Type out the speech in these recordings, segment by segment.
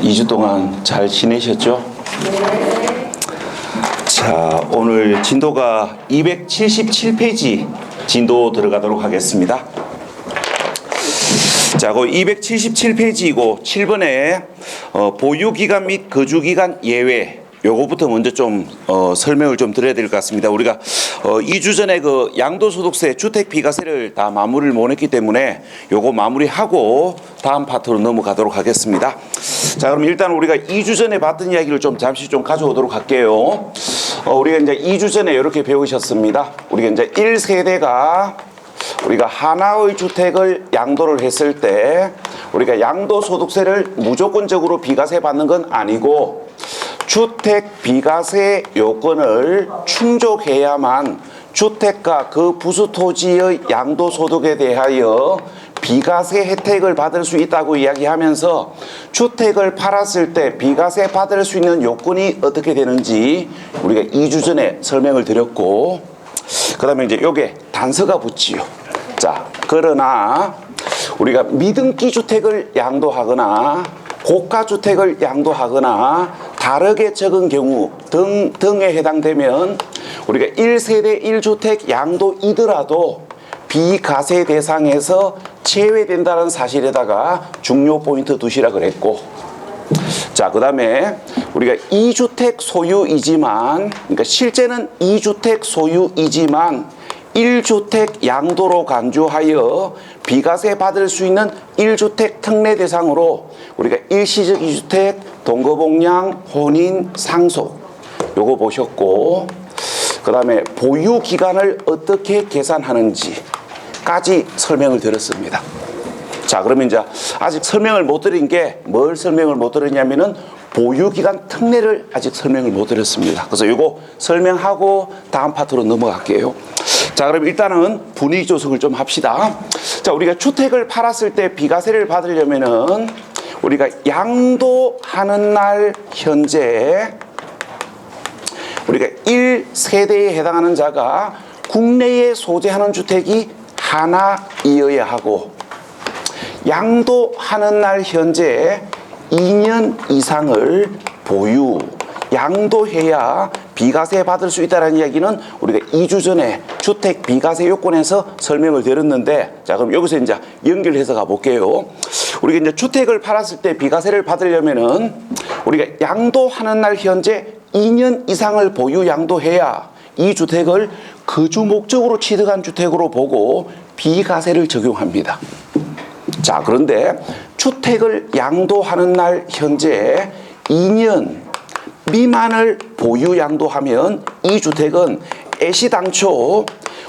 2주 동안 잘 지내셨죠? 자, 오늘 진도가 277페이지 진도 들어가도록 하겠습니다. 자, 그 277페이지이고 7번에 보유기간 및 거주기간 예외, 요거부터 먼저 좀 설명을 좀 드려야 될 것 같습니다. 우리가 2주 전에 그 양도소득세 주택비과세를 다 마무리를 못 했기 때문에 요거 마무리하고 다음 파트로 넘어가도록 하겠습니다. 자, 그럼 일단 우리가 2주 전에 봤던 이야기를 좀 잠시 좀 가져오도록 할게요. 우리가 이제 2주 전에 이렇게 배우셨습니다. 우리가 이제 1세대가 우리가 하나의 주택을 양도를 했을 때 우리가 양도소득세를 무조건적으로 비과세 받는 건 아니고 주택 비과세 요건을 충족해야만 주택과 그 부수 토지의 양도소득에 대하여 비과세 혜택을 받을 수 있다고 이야기하면서 주택을 팔았을 때 비과세 받을 수 있는 요건이 어떻게 되는지 우리가 2주 전에 설명을 드렸고, 그 다음에 이제 요게 단서가 붙지요. 자, 그러나 우리가 미등기 주택을 양도하거나 고가주택을 양도하거나 다르게 적은 경우 등에 해당되면 우리가 1세대 1주택 양도이더라도 비과세 대상에서 제외된다는 사실에다가 중요 포인트 두시라 그랬고, 자, 그 다음에 우리가 2주택 소유이지만, 그러니까 실제는 2주택 소유이지만 1주택 양도로 간주하여 비과세 받을 수 있는 1주택 특례 대상으로 우리가 일시적 2주택, 동거복량, 혼인, 상속 요거 보셨고, 그 다음에 보유기간을 어떻게 계산하는지까지 설명을 드렸습니다. 자, 그러면 이제 아직 설명을 못 드린 게 뭘 설명을 못 드렸냐면은 보유기간 특례를 아직 설명을 못 드렸습니다. 그래서 이거 설명하고 다음 파트로 넘어갈게요. 자, 그럼 일단은 분위기 조성을 좀 합시다. 자, 우리가 주택을 팔았을 때 비과세를 받으려면은 우리가 양도하는 날 현재 우리가 1세대에 해당하는 자가 국내에 소재하는 주택이 하나이어야 하고, 양도하는 날 현재 2년 이상을 보유, 양도해야 비과세 받을 수 있다는 이야기는 우리가 2주 전에 주택 비과세 요건에서 설명을 드렸는데, 자, 그럼 여기서 이제 연결해서 가볼게요. 우리가 이제 주택을 팔았을 때 비과세를 받으려면은 우리가 양도하는 날 현재 2년 이상을 보유 양도해야 이 주택을 거주 목적으로 취득한 주택으로 보고 비과세를 적용합니다. 자, 그런데 주택을 양도하는 날 현재 2년 미만을 보유 양도하면 이 주택은 애시당초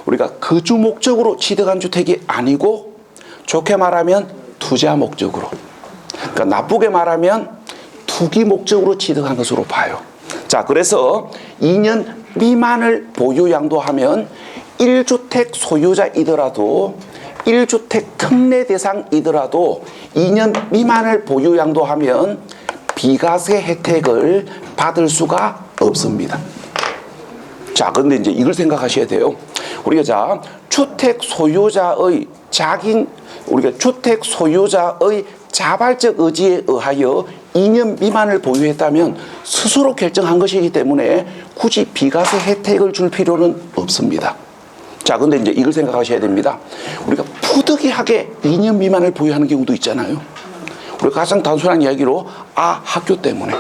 우리가 거주 목적으로 취득한 주택이 아니고, 좋게 말하면 투자 목적으로, 그러니까 나쁘게 말하면 투기 목적으로 취득한 것으로 봐요. 자, 그래서 2년 미만을 보유 양도하면 1주택 소유자이더라도 1주택 특례 대상이더라도 2년 미만을 보유 양도하면 비과세 혜택을 받을 수가 없습니다. 자, 그런데 이제 이걸 생각하셔야 돼요. 우리가 자, 주택 소유자의 우리가 주택 소유자의 자발적 의지에 의하여 2년 미만을 보유했다면 스스로 결정한 것이기 때문에 굳이 비과세 혜택을 줄 필요는 없습니다. 자, 근데 이제 이걸 생각하셔야 됩니다. 우리가 부득이하게 2년 미만을 보유하는 경우도 있잖아요. 우리가 가장 단순한 이야기로 학교 때문에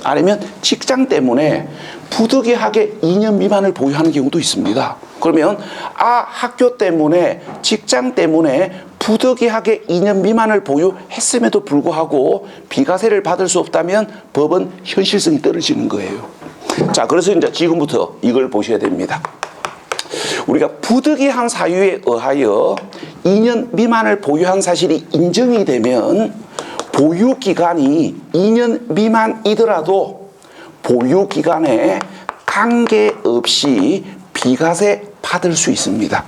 아니면 직장 때문에 부득이하게 2년 미만을 보유하는 경우도 있습니다. 그러면 학교 때문에 직장 때문에 부득이하게 2년 미만을 보유했음에도 불구하고 비과세를 받을 수 없다면 법은 현실성이 떨어지는 거예요. 자, 그래서 이제 지금부터 이걸 보셔야 됩니다. 우리가 부득이한 사유에 의하여 2년 미만을 보유한 사실이 인정이 되면 보유기간이 2년 미만이더라도 보유기간에 관계없이 비과세 받을 수 있습니다.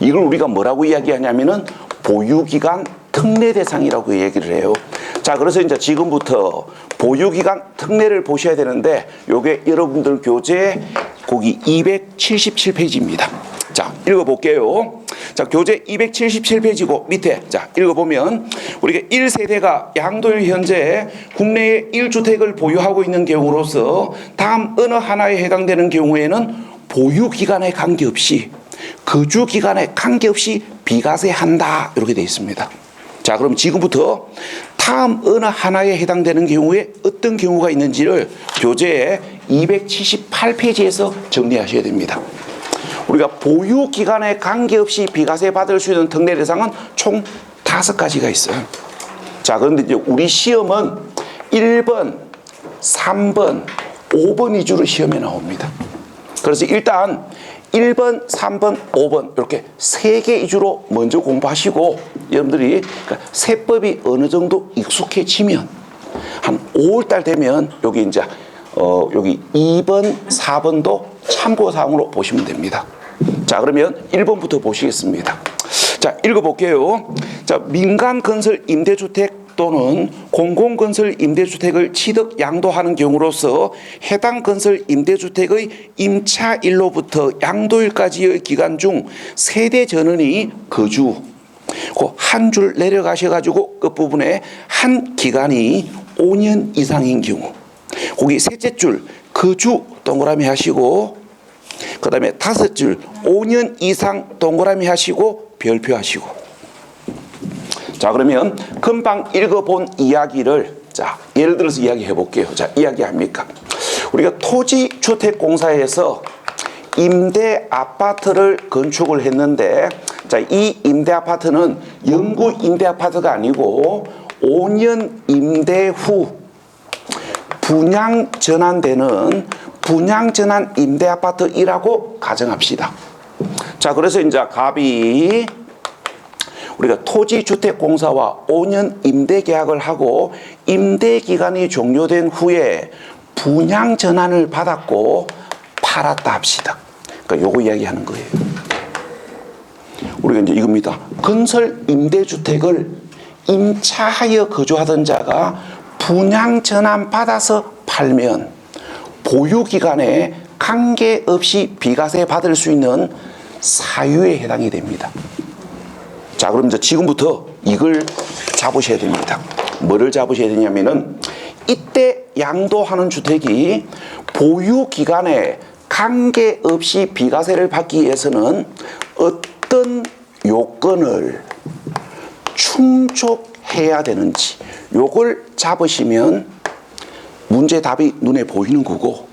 이걸 우리가 뭐라고 이야기하냐면은 보유기간 특례 대상이라고 얘기를 해요. 자, 그래서 이제 지금부터 보유기간 특례를 보셔야 되는데, 요게 여러분들 교재 거기 277페이지입니다. 자, 읽어볼게요. 자, 교재 277페이지고 밑에 자, 읽어보면 우리가 1세대가 양도일 현재 국내에 1주택을 보유하고 있는 경우로서 다음 어느 하나에 해당되는 경우에는 보유 기간에 관계없이 거주 기간에 관계없이 비과세한다 이렇게 되어 있습니다. 자, 그럼 지금부터 다음 어느 하나에 해당되는 경우에 어떤 경우가 있는지를 교재 278페이지에서 정리하셔야 됩니다. 우리가 보유 기간에 관계없이 비과세 받을 수 있는 특례 대상은 총 5가지가 있어요. 자, 그런데 이제 우리 시험은 1번, 3번, 5번 위주로 시험에 나옵니다. 그래서 일단 1번, 3번, 5번 이렇게 3개 위주로 먼저 공부하시고 여러분들이 세법이 어느 정도 익숙해지면 한 5월달 되면 여기 이제 여기 2번, 4번도 참고사항으로 보시면 됩니다. 자, 그러면 1번부터 보시겠습니다. 자, 읽어볼게요. 자, 민간건설 임대주택 또는 공공건설 임대주택을 취득 양도하는 경우로서 해당 건설 임대주택의 임차일로부터 양도일까지의 기간 중 세대 전원이 거주 한 줄 내려가셔가지고 끝부분에 한 기간이 5년 이상인 경우 거기 셋째 줄 거주 동그라미 하시고 그 다음에 5줄 5년 이상 동그라미 하시고 별표하시고 자, 그러면 금방 읽어본 이야기를 자, 예를 들어서 이야기해 볼게요. 자, 이야기합니까? 우리가 토지주택공사에서 임대 아파트를 건축을 했는데 자, 이 임대 아파트는 영구 임대 아파트가 아니고 5년 임대 후 분양 전환되는 분양 전환 임대 아파트이라고 가정합시다. 자, 그래서 이제 갑이 우리가 토지주택공사와 5년 임대 계약을 하고 임대 기간이 종료된 후에 분양 전환을 받았고 팔았다 합시다. 그러니까 요거 이야기하는 거예요. 우리가 이제 이겁니다. 건설 임대주택을 임차하여 거주하던 자가 분양 전환 받아서 팔면 보유 기간에 관계없이 비과세 받을 수 있는 사유에 해당이 됩니다. 자, 그럼 이제 지금부터 이걸 잡으셔야 됩니다. 뭐를 잡으셔야 되냐면은 이때 양도하는 주택이 보유 기간에 관계없이 비과세를 받기 위해서는 어떤 요건을 충족해야 되는지 요걸 잡으시면 문제 답이 눈에 보이는 거고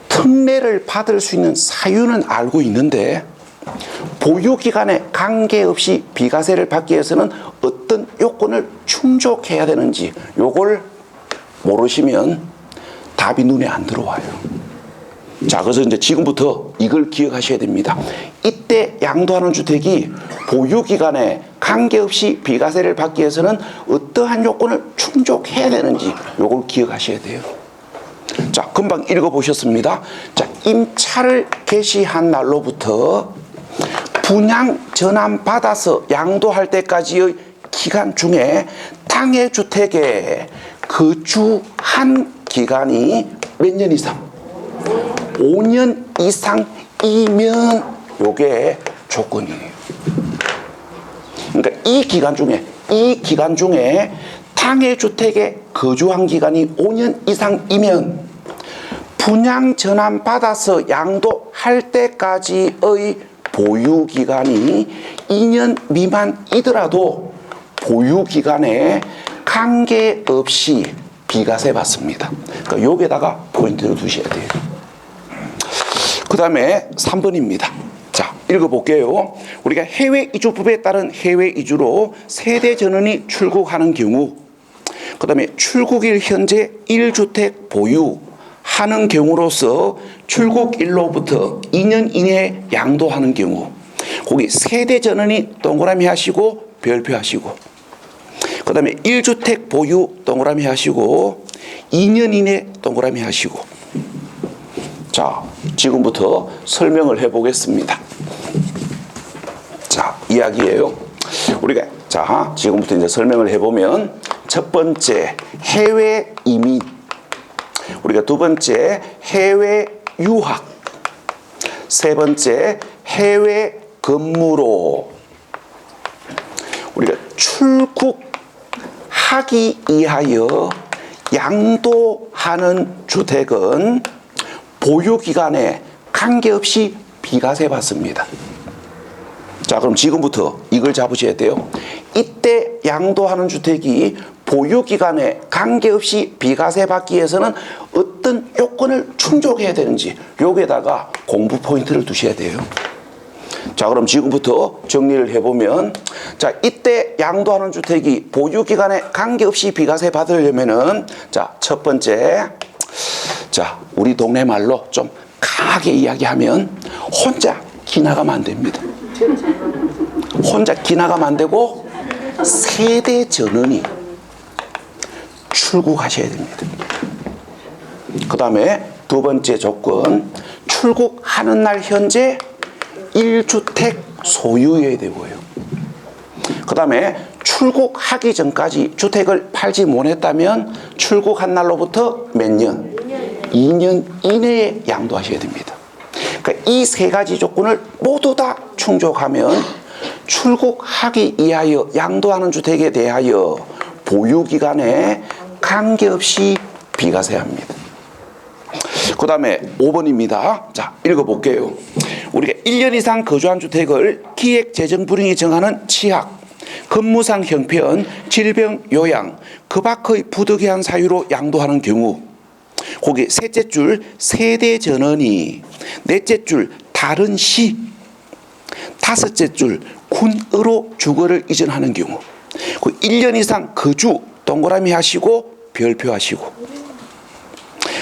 특례를 받을 수 있는 사유는 알고 있는데 보유기간에 관계없이 비과세를 받기 위해서는 어떤 요건을 충족해야 되는지 요걸 모르시면 답이 눈에 안 들어와요. 자, 그래서 이제 지금부터 이걸 기억하셔야 됩니다. 이때 양도하는 주택이 보유기간에 관계없이 비과세를 받기 위해서는 어떠한 요건을 충족해야 되는지 요걸 기억하셔야 돼요. 자, 금방 읽어보셨습니다. 자, 임차를 개시한 날로부터 분양 전환 받아서 양도할 때까지의 기간 중에 당해 주택에 거주한 기간이 몇 년 이상? 5년 이상이면 요게 조건이에요. 그러니까 이 기간 중에 당해 주택에 거주한 기간이 5년 이상이면 분양 전환 받아서 양도할 때까지의 보유 기간이 2년 미만이더라도 보유 기간에 관계없이 비과세 받습니다. 그러니까 여기에다가 포인트를 두셔야 돼요. 그 다음에 3번입니다. 자, 읽어볼게요. 우리가 해외 이주법에 따른 해외 이주로 세대 전원이 출국하는 경우, 그 다음에 출국일 현재 1주택 보유하는 경우로서 출국일로부터 2년 이내에 양도하는 경우, 거기 세대 전원이 동그라미 하시고 별표 하시고, 그 다음에 1주택 보유 동그라미 하시고 2년 이내 동그라미 하시고. 자, 지금부터 설명을 해보겠습니다. 자, 이야기예요. 우리가 자, 지금부터 이제 설명을 해보면 첫 번째 해외 이민, 우리가 두 번째 해외 유학, 세 번째 해외 건물로 우리가 출국하기 위하여 양도하는 주택은 보유기간에 관계없이 비과세 받습니다. 자, 그럼 지금부터 이걸 잡으셔야 돼요. 이때 양도하는 주택이 보유기간에 관계없이 비과세 받기 위해서는 어떤 요건을 충족해야 되는지 여기에다가 공부 포인트를 두셔야 돼요. 자, 그럼 지금부터 정리를 해보면, 자, 이때 양도하는 주택이 보유기간에 관계없이 비과세 받으려면은, 자, 첫 번째, 자, 우리 동네 말로 좀 강하게 이야기하면 혼자 기나가면 안 됩니다. 혼자 기나가면 안 되고 세대 전원이 출국하셔야 됩니다. 그 다음에 두 번째 조건, 출국하는 날 현재 1주택 소유여야 되고요. 그 다음에 출국하기 전까지 주택을 팔지 못했다면 출국한 날로부터 몇 년? 2년 이내에 양도하셔야 됩니다. 그러니까 이 세 가지 조건을 모두 다 충족하면 출국하기 위하여 양도하는 주택에 대하여 보유기간에 관계없이 비과세합니다. 그 다음에 5번입니다. 자, 읽어볼게요. 우리가 1년 이상 거주한 주택을 기획재정부령이 정하는 취약, 근무상 형편, 질병, 요양, 그 밖의 부득이한 사유로 양도하는 경우, 거기 셋째 줄 세대 전원이, 넷째 줄 다른 시, 다섯째 줄 군으로 주거를 이전하는 경우, 그 1년 이상 거주 동그라미 하시고 별표 하시고,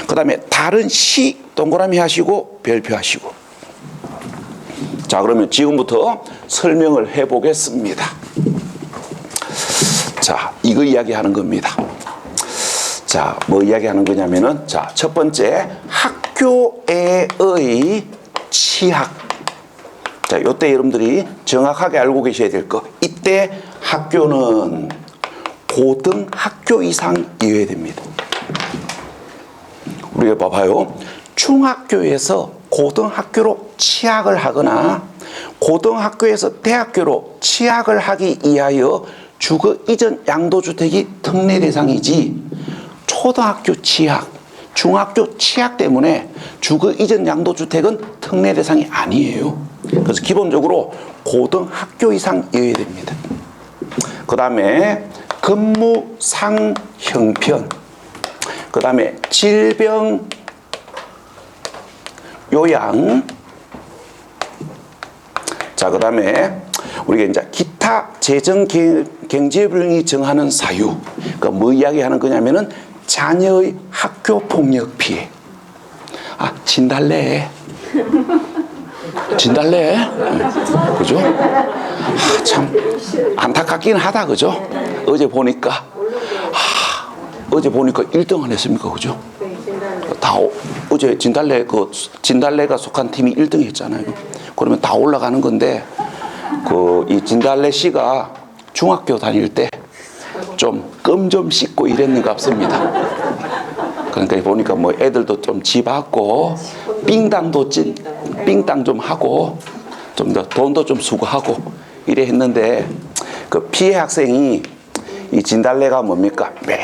그 다음에 다른 시 동그라미 하시고 별표 하시고. 자, 그러면 지금부터 설명을 해보겠습니다. 자, 이거 이야기하는 겁니다. 자, 뭐 이야기하는 거냐면은, 자, 첫 번째 학교에의 취약. 자, 요때 여러분들이 정확하게 알고 계셔야 될 거. 이때 학교는 고등학교 이상이어야 됩니다. 우리가 봐봐요. 중학교에서 고등학교로 취약을 하거나 고등학교에서 대학교로 취약을 하기 위하여 주거 이전 양도주택이 특례 대상이지, 초등학교 취약, 중학교 취약 때문에 주거 이전 양도주택은 특례 대상이 아니에요. 그래서 기본적으로 고등학교 이상이어야 됩니다. 그 다음에 근무상 형편, 그 다음에 질병, 요양, 자, 그 다음에 우리가 이제 기타 재정 경제부령이 정하는 사유. 그러니까 뭐 이야기하는 거냐면은 자녀의 학교 폭력 피해. 아, 진달래. 진달래. 그죠? 아, 참 안타깝긴 하다. 그죠? 어제 보니까 1등 안 했습니까? 그죠? 다 어제 진달래가 속한 팀이 1등 했잖아요. 그러면 다 올라가는 건데, 이 진달래 씨가 중학교 다닐 때 좀 껌 좀 씹고 이랬는가 없습니다. 그러니까 보니까 뭐 애들도 좀 지받고 삥땅 좀 하고 좀 더 돈도 좀 수고하고 이래 했는데, 그 피해 학생이 이 진달래가 뭡니까? 매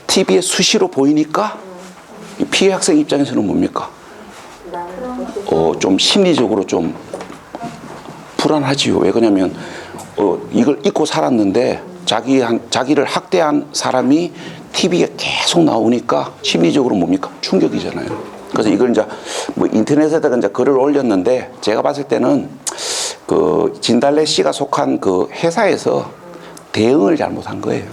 TV에 수시로 보이니까 이 피해 학생 입장에서는 뭡니까? 좀 심리적으로 좀 불안하지요. 왜 그러냐면 이걸 잊고 살았는데 자기를 학대한 사람이 TV에 계속 나오니까 심리적으로 뭡니까? 충격이잖아요. 그래서 이걸 이제 뭐 인터넷에다가 이제 글을 올렸는데, 제가 봤을 때는 그 진달래 씨가 속한 그 회사에서 대응을 잘못한 거예요.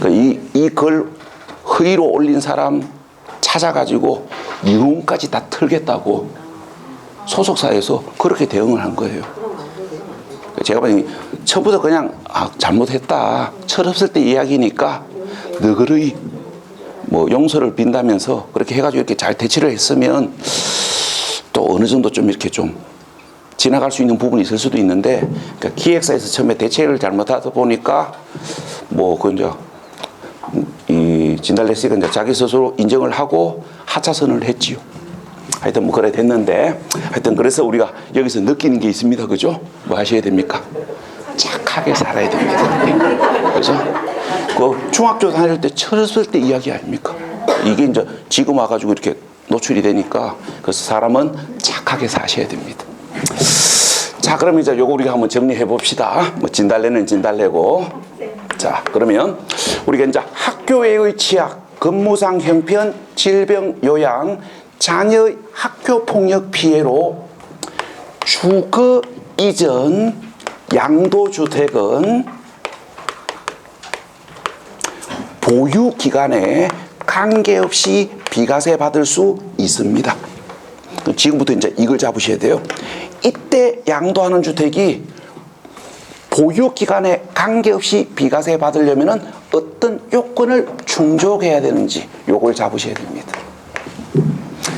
그러니까 이 글 허위로 올린 사람 찾아가지고 유흥까지 다 털겠다고 소속사에서 그렇게 대응을 한 거예요. 제가 보니 처음부터 그냥 잘못했다, 철없을 때 이야기니까 너그러이 뭐 용서를 빈다면서 그렇게 해가지고 이렇게 잘 대처를 했으면 또 어느 정도 좀 이렇게 좀 지나갈 수 있는 부분이 있을 수도 있는데, 그러니까 기획사에서 처음에 대책을 잘못하다 보니까 뭐 그 이제 이 진달래 씨가 이제 자기 스스로 인정을 하고 하차선을 했지요. 하여튼 뭐 그래 됐는데, 하여튼 그래서 우리가 여기서 느끼는 게 있습니다. 그죠? 뭐 하셔야 됩니까? 착하게 살아야 됩니다. 그죠? 그 중학교 다닐 때 철없을 때 이야기 아닙니까? 이게 이제 지금 와가지고 이렇게 노출이 되니까 그래서 사람은 착하게 사셔야 됩니다. 자, 그럼 이제 요거 우리가 한번 정리해 봅시다. 뭐 진달래는 진달래고. 자, 그러면 우리가 이제 학교의 취약, 근무상 형편, 질병 요양, 자녀의 학교 폭력 피해로 주거 이전 양도주택은 보유 기간에 관계없이 비과세 받을 수 있습니다. 지금부터 이제 이걸 잡으셔야 돼요. 이때 양도하는 주택이 보유 기간에 관계없이 비과세 받으려면은 어떤 요건을 충족해야 되는지 요걸 잡으셔야 됩니다.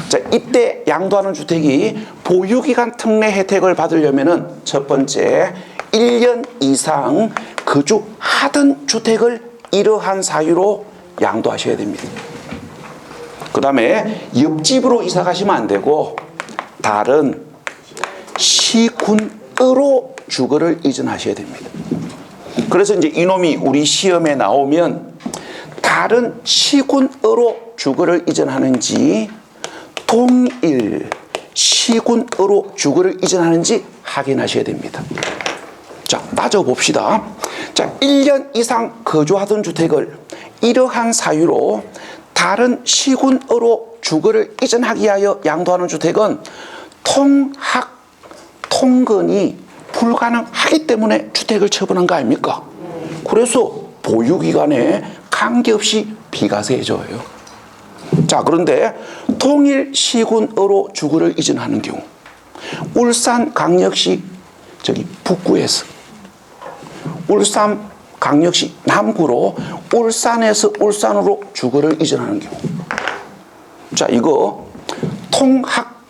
자, 이때 양도하는 주택이 보유 기간 특례 혜택을 받으려면은 첫 번째 1년 이상 거주하던 주택을 이러한 사유로 양도하셔야 됩니다. 그 다음에 옆집으로 이사 가시면 안 되고 다른 시군으로 주거를 이전하셔야 됩니다. 그래서 이제 이놈이 우리 시험에 나오면 다른 시군으로 주거를 이전하는지 동일 시군으로 주거를 이전하는지 확인하셔야 됩니다. 자, 따져봅시다. 자, 1년 이상 거주하던 주택을 이러한 사유로 다른 시군으로 주거를 이전하기 위하여 양도하는 주택은 통근이 불가능하기 때문에 주택을 처분한 거 아닙니까? 그래서 보유기간에 관계없이 비과세해줘요. 자, 그런데 통일 시군으로 주거를 이전하는 경우 울산광역시 북구에서 울산광역시 남구로 울산에서 울산으로 주거를 이전하는 경우 자, 이거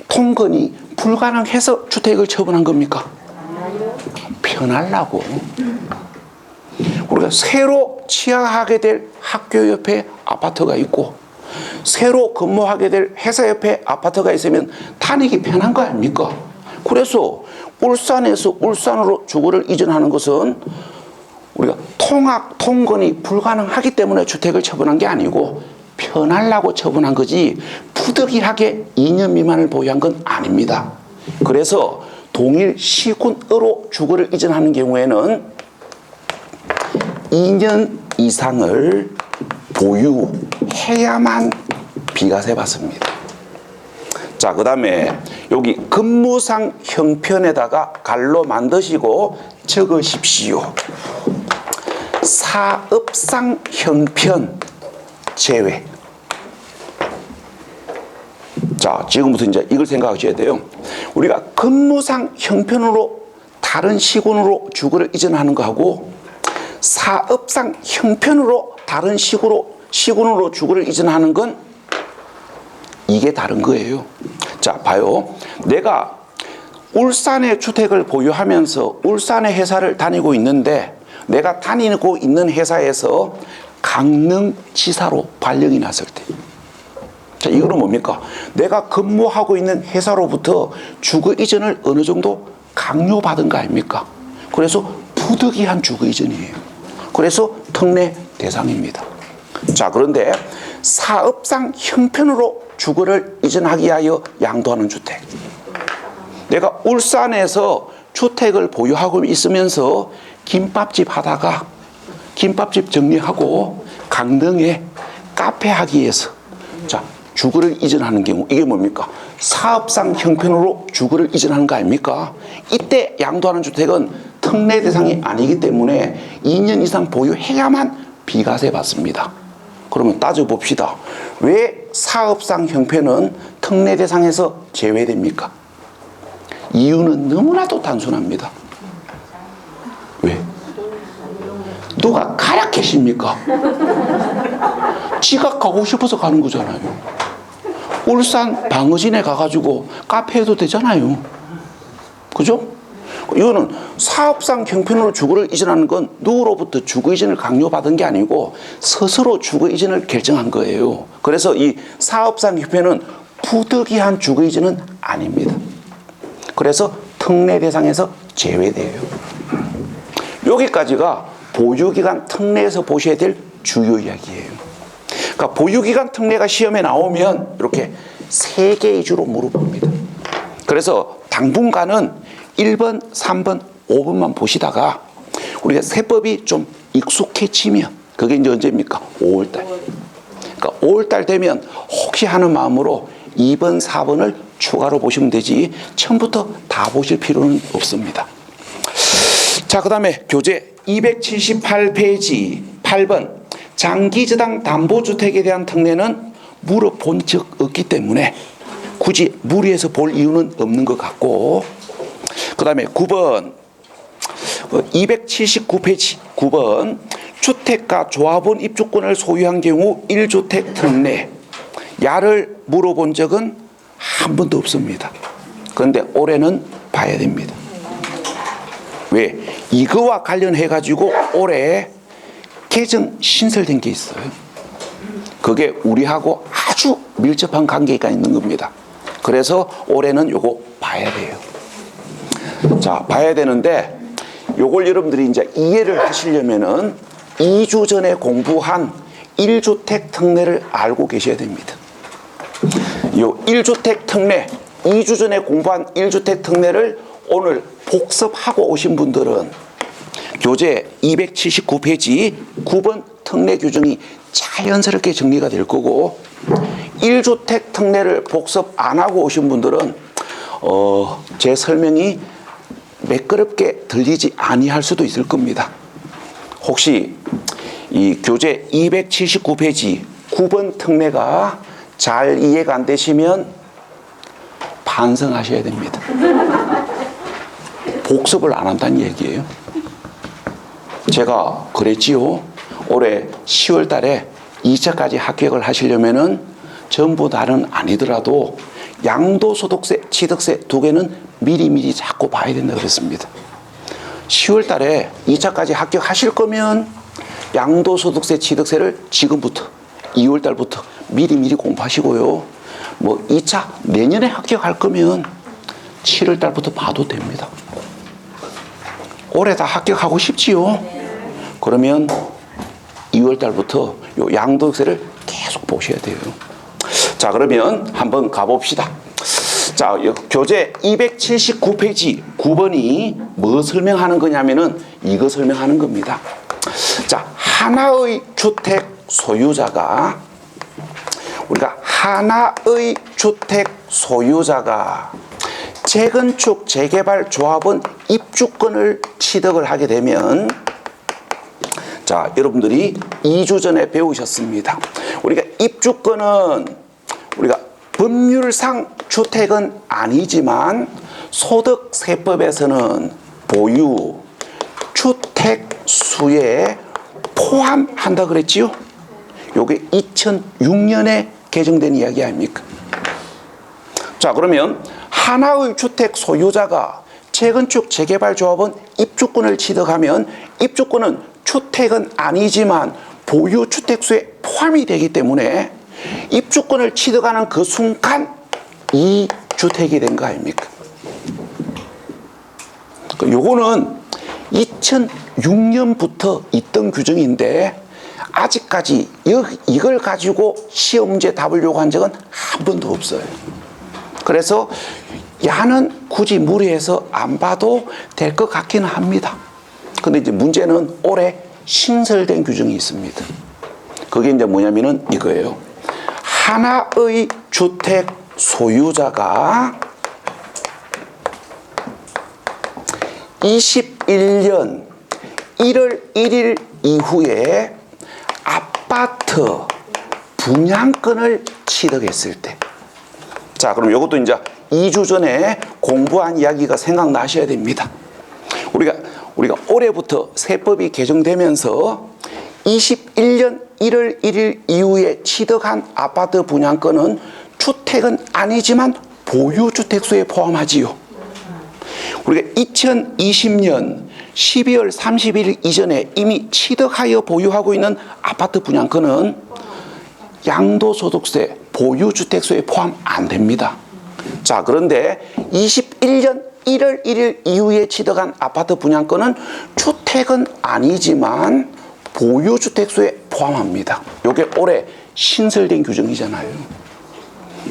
통근이 불가능해서 주택을 처분한 겁니까? 편하려고. 우리가 새로 취하하게 될 학교 옆에 아파트가 있고 새로 근무하게 될 회사 옆에 아파트가 있으면 다니기 편한 거 아닙니까? 그래서 울산에서 울산으로 주거를 이전하는 것은 우리가 통근이 불가능하기 때문에 주택을 처분한 게 아니고 편하려고 처분한 거지 부득이하게 2년 미만을 보유한 건 아닙니다. 그래서 동일 시군으로 주거를 이전하는 경우에는 2년 이상을 보유해야만 비과세 받습니다. 자, 그 다음에 여기 근무상 형편에다가 갈로 만드시고 적으십시오. 사업상 형편 제외. 자, 지금부터 이제 이걸 생각하셔야 돼요. 우리가 근무상 형편으로 다른 시군으로 주거를 이전하는 거하고 사업상 형편으로 다른 시군으로 주거를 이전하는 건 이게 다른 거예요. 자, 봐요. 내가 울산에 주택을 보유하면서 울산의 회사를 다니고 있는데 내가 다니고 있는 회사에서 강릉지사로 발령이 났을 때 자, 이거는 뭡니까? 내가 근무하고 있는 회사로부터 주거 이전을 어느 정도 강요받은 거 아닙니까? 그래서 부득이한 주거 이전이에요. 그래서 특례 대상입니다. 자, 그런데 사업상 형편으로 주거를 이전하기 위하여 양도하는 주택. 내가 울산에서 주택을 보유하고 있으면서 김밥집 하다가 김밥집 정리하고 강릉에 카페 하기 위해서 자, 주거를 이전하는 경우 이게 뭡니까? 사업상 형편으로 주거를 이전하는 거 아닙니까? 이때 양도하는 주택은 특례 대상이 아니기 때문에 2년 이상 보유해야만 비과세 받습니다. 그러면 따져봅시다. 왜 사업상 형편은 특례 대상에서 제외됩니까? 이유는 너무나도 단순합니다. 왜? 누가 가라 계십니까? 지가 가고 싶어서 가는 거잖아요. 울산 방어진에 가가지고 카페 해도 되잖아요. 그죠? 이거는 사업상 형편으로 주거를 이전하는 건 누구로부터 주거 이전을 강요받은 게 아니고 스스로 주거 이전을 결정한 거예요. 그래서 이 사업상 형편은 부득이한 주거 이전은 아닙니다. 그래서 특례 대상에서 제외돼요. 여기까지가 보유기간 특례에서 보셔야 될 주요 이야기예요. 그러니까 보유기간 특례가 시험에 나오면 이렇게 3개 위주로 물어봅니다. 그래서 당분간은 1번, 3번, 5번만 보시다가 우리가 세법이 좀 익숙해지면 그게 이제 언제입니까? 5월달. 그러니까 5월달 되면 혹시 하는 마음으로 2번, 4번을 추가로 보시면 되지 처음부터 다 보실 필요는 없습니다. 자, 그 다음에 교재 278페이지 8번 장기저당 담보주택에 대한 특례는 물어본 적 없기 때문에 굳이 무리해서 볼 이유는 없는 것 같고, 그 다음에 9번 279페이지 9번 주택가 조합원 입주권을 소유한 경우 1주택 특례 야를 물어본 적은 한 번도 없습니다. 그런데 올해는 봐야 됩니다. 왜? 이거와 관련해 가지고 올해 개정 신설된 게 있어요. 그게 우리하고 아주 밀접한 관계가 있는 겁니다. 그래서 올해는 요거 봐야 돼요. 자, 봐야 되는데 요걸 여러분들이 이제 이해를 하시려면은 2주 전에 공부한 1주택 특례를 알고 계셔야 됩니다. 요 1주택 특례, 2주 전에 공부한 1주택 특례를 오늘 복습하고 오신 분들은 교재 279페이지 9번 특례 규정이 자연스럽게 정리가 될 거고, 1주택 특례를 복습 안 하고 오신 분들은 제 설명이 매끄럽게 들리지 아니할 수도 있을 겁니다. 혹시 이 교재 279페이지 9번 특례가 잘 이해가 안 되시면 반성하셔야 됩니다. 복습을 안 한다는 얘기예요. 제가 그랬지요. 올해 10월 달에 2차까지 합격을 하시려면은 전부 다는 아니더라도 양도소득세, 취득세 두 개는 미리미리 자꾸 봐야 된다고 그랬습니다. 10월 달에 2차까지 합격하실 거면 양도소득세, 취득세를 지금부터 2월 달부터 미리미리 공부하시고요. 뭐 2차 내년에 합격할 거면 7월 달부터 봐도 됩니다. 올해 다 합격하고 싶지요? 그러면 2월 달부터 요 양도세를 계속 보셔야 돼요. 자, 그러면 한번 가봅시다. 자, 교재 279페이지 9번이 뭐 설명하는 거냐면은 이거 설명하는 겁니다. 자, 하나의 주택 소유자가 우리가 하나의 주택 소유자가 재건축 재개발 조합원 입주권을 취득을 하게 되면, 자, 여러분들이 2주 전에 배우셨습니다. 우리가 입주권은 우리가 법률상 주택은 아니지만 소득세법에서는 보유 주택수에 포함한다 그랬지요? 요게 2006년에 개정된 이야기 아닙니까? 자, 그러면 하나의 주택 소유자가 재건축 재개발 조합원 입주권을 취득하면 입주권은 주택은 아니지만 보유 주택수에 포함이 되기 때문에 입주권을 취득하는 그 순간 이 주택이 된 거 아닙니까? 요거는 2006년부터 있던 규정인데 아직까지 이걸 가지고 시험 문제 답을 요구한 적은 한 번도 없어요. 그래서 야는 굳이 무리해서 안 봐도 될 것 같기는 합니다. 근데 이제 문제는 올해 신설된 규정이 있습니다. 그게 이제 뭐냐면은 이거예요. 하나의 주택 소유자가 21년 1월 1일 이후에 아파트 분양권을 취득했을 때, 자, 그럼 이것도 이제 2주 전에 공부한 이야기가 생각나셔야 됩니다. 우리가 올해부터 세법이 개정되면서 21년 1월 1일 이후에 취득한 아파트 분양권은 주택은 아니지만 보유주택수에 포함하지요. 우리가 2020년 12월 30일 이전에 이미 취득하여 보유하고 있는 아파트 분양권은 양도소득세, 보유주택수에 포함 안 됩니다. 자, 그런데 21년 1월 1일 이후에 취득한 아파트 분양권은 주택은 아니지만 보유주택수에 포함합니다. 이게 올해 신설된 규정이잖아요.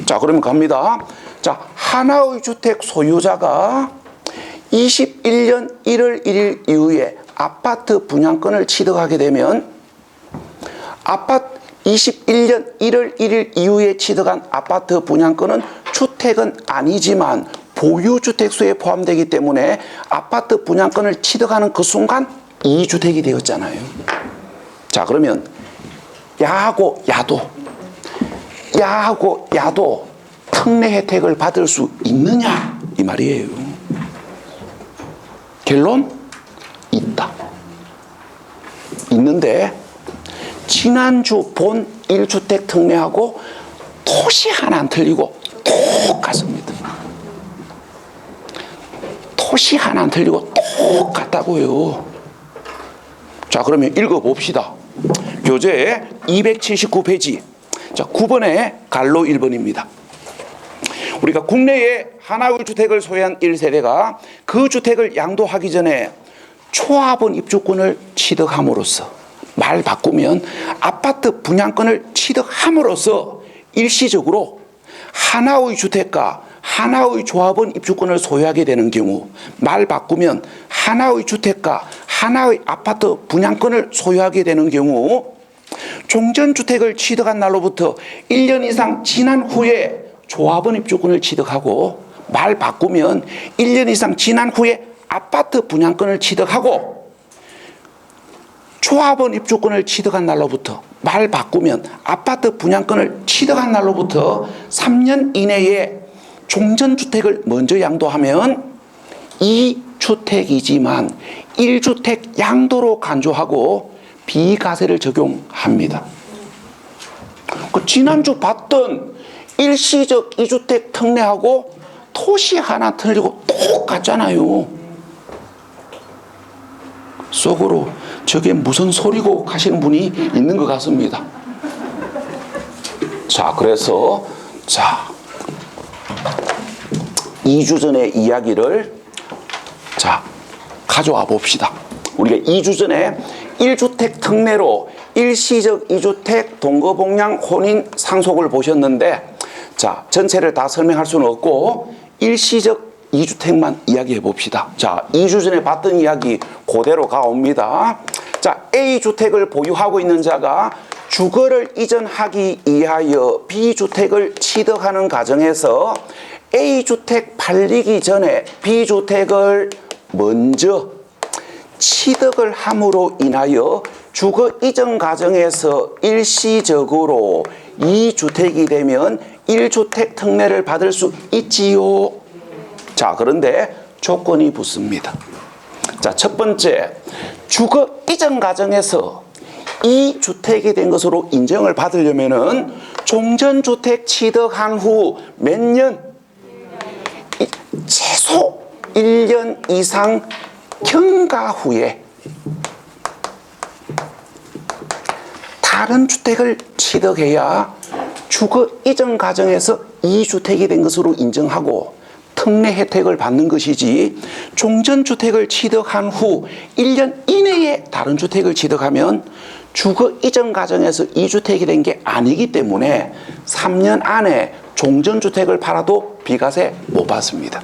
자, 그러면 갑니다. 자, 하나의 주택 소유자가 21년 1월 1일 이후에 아파트 분양권을 취득하게 되면 21년 1월 1일 이후에 취득한 아파트 분양권은 주택은 아니지만 보유주택수에 포함되기 때문에 아파트 분양권을 취득하는 그 순간 2주택이 되었잖아요. 자, 그러면 야하고 야도 특례 혜택을 받을 수 있느냐 이 말이에요. 결론 있다. 있는데 지난주 본 1주택 특례하고 토시 하나 안 틀리고 똑같습니다. 토시 하나 안 틀리고 똑같다고요. 자, 그러면 읽어봅시다. 교재 279페이지. 자, 9번에 갈로 1번입니다. 우리가 국내에 하나의 주택을 소유한 1세대가 그 주택을 양도하기 전에 초합원 입주권을 취득함으로써, 말 바꾸면 아파트 분양권을 취득함으로써 일시적으로 하나의 주택과 하나의 조합원 입주권을 소유하게 되는 경우, 말 바꾸면 하나의 주택과 하나의 아파트 분양권을 소유하게 되는 경우 종전주택을 취득한 날로부터 1년 이상 지난 후에 조합원 입주권을 취득하고, 말 바꾸면 1년 이상 지난 후에 아파트 분양권을 취득하고, 조합원 입주권을 취득한 날로부터, 말 바꾸면 아파트 분양권을 취득한 날로부터 3년 이내에 종전주택을 먼저 양도하면 2주택이지만 1주택 양도로 간주하고 비과세를 적용합니다. 그 지난주 봤던 일시적 2주택 특례하고 토시 하나 틀리고 똑같잖아요. 속으로 저게 무슨 소리고 하시는 분이 있는 것 같습니다. 자, 그래서 2주 전의 이야기를 가져와 봅시다. 우리가 2주 전에 1주택 특례로 일시적 2주택 동거복량 혼인 상속을 보셨는데, 자, 전체를 다 설명할 수는 없고 일시적 2주택만 이야기해 봅시다. 자, 2주 전에 봤던 이야기 그대로 가옵니다. 자, A주택을 보유하고 있는 자가 주거를 이전하기 위하여 B주택을 취득하는 과정에서 A주택 팔리기 전에 B주택을 먼저 취득을 함으로 인하여 주거 이전 과정에서 일시적으로 2주택이 되면 1주택 특례를 받을 수 있지요. 자, 그런데 조건이 붙습니다. 자, 첫 번째, 주거 이전 과정에서 2주택이 된 것으로 인정을 받으려면은 종전주택 취득한 후 몇 년? 최소 1년 이상 경과 후에 다른 주택을 취득해야 주거 이전 과정에서 2주택이 된 것으로 인정하고 특례 혜택을 받는 것이지, 종전주택을 취득한 후 1년 이내에 다른 주택을 취득하면 주거 이전 과정에서 2주택이 된 게 아니기 때문에 3년 안에 종전주택을 팔아도 비과세 못 받습니다.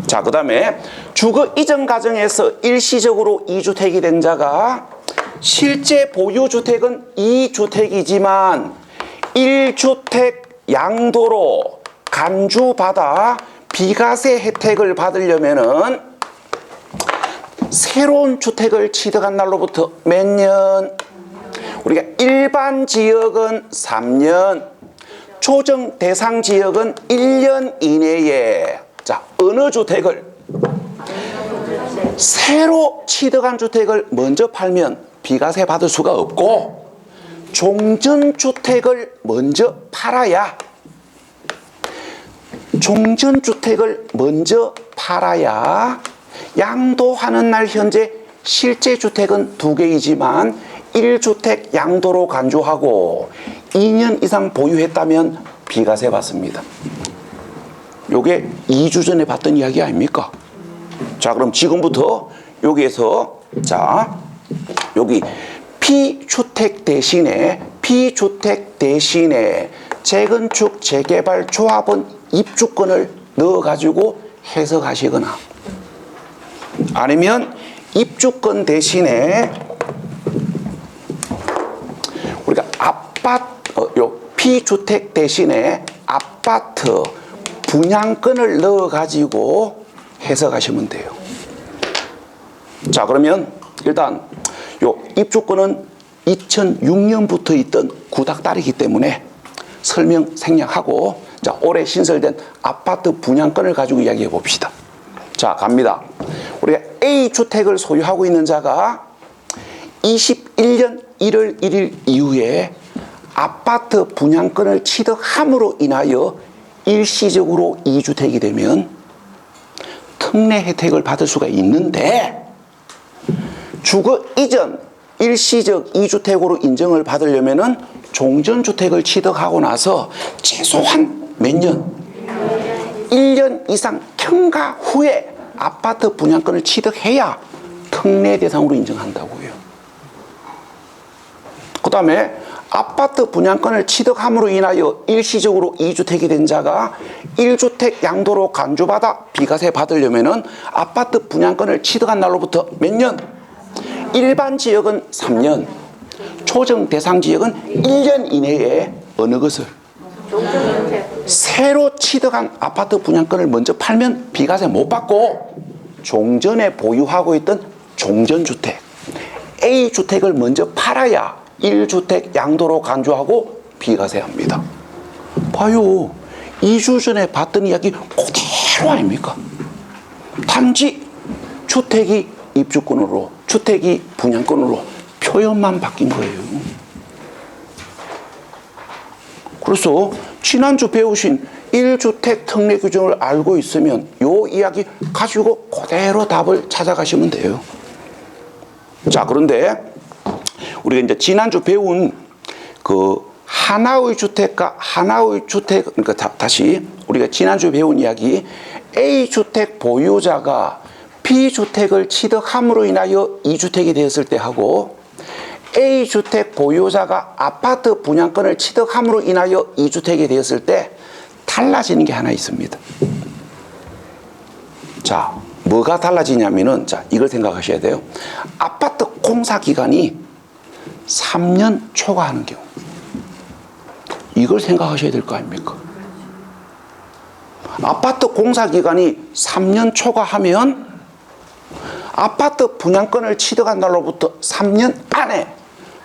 자, 그 다음에 주거 이전 과정에서 일시적으로 2주택이 된 자가 실제 보유주택은 2주택이지만 1주택 양도로 간주받아 비과세 혜택을 받으려면은 새로운 주택을 취득한 날로부터 몇 년? 우리가 일반 지역은 3년, 조정 대상 지역은 1년 이내에, 자, 어느 주택을 새로 취득한 주택을 먼저 팔면 비과세 받을 수가 없고, 종전주택을 먼저 팔아야 양도하는 날 현재 실제 주택은 2개이지만 1주택 양도로 간주하고 2년 이상 보유했다면 비과세 받습니다. 요게 2주 전에 봤던 이야기 아닙니까? 자, 그럼 지금부터 여기에서 자, 여기 피주택 대신에 재건축 재개발 조합원 입주권을 넣어가지고 해석하시거나 아니면 입주권 대신에 우리가 피주택 대신에 아파트 분양권을 넣어가지고 해석하시면 돼요. 자, 그러면 일단 요 입주권은 2006년부터 있던 구닥다리이기 때문에 설명 생략하고 자, 올해 신설된 아파트 분양권을 가지고 이야기해 봅시다. 자, 갑니다. 우리가 A주택을 소유하고 있는 자가 21년 1월 1일 이후에 아파트 분양권을 취득함으로 인하여 일시적으로 2주택이 되면 특례 혜택을 받을 수가 있는데 주거 이전 일시적 2주택으로 인정을 받으려면은 종전주택을 취득하고 나서 최소한 몇 년? 1년 이상 경과 후에 아파트 분양권을 취득해야 특례 대상으로 인정한다고요. 그 다음에 아파트 분양권을 취득함으로 인하여 일시적으로 2주택이 된 자가 1주택 양도로 간주받아 비과세 받으려면은 아파트 분양권을 취득한 날로부터 몇 년? 일반 지역은 3년, 초정 대상 지역은 1년 이내에 어느 것을? 새로 취득한 아파트 분양권을 먼저 팔면 비과세 못 받고 종전에 보유하고 있던 종전주택 A주택을 먼저 팔아야 1주택 양도로 간주하고 비과세합니다. 봐요. 2주 전에 봤던 이야기 그대로 아닙니까? 단지 주택이 입주권으로, 주택이 분양권으로 표현만 바뀐 거예요. 그래서 지난주 배우신 1주택 특례 규정을 알고 있으면 요 이야기 가지고 그대로 답을 찾아가시면 돼요. 자, 그런데 우리가 이제 지난주 배운 그 하나의 주택과 하나의 주택, 그러니까 다시 우리가 지난주 배운 이야기 A주택 보유자가 B주택을 취득함으로 인하여 2주택이 되었을 때 하고 A주택 보유자가 아파트 분양권을 취득함으로 인하여 2주택이 되었을 때 달라지는 게 하나 있습니다. 자, 뭐가 달라지냐면은 자, 이걸 생각하셔야 돼요. 아파트 공사 기간이 3년 초과하는 경우. 이걸 생각하셔야 될 거 아닙니까? 아파트 공사 기간이 3년 초과하면 아파트 분양권을 취득한 날로부터 3년 안에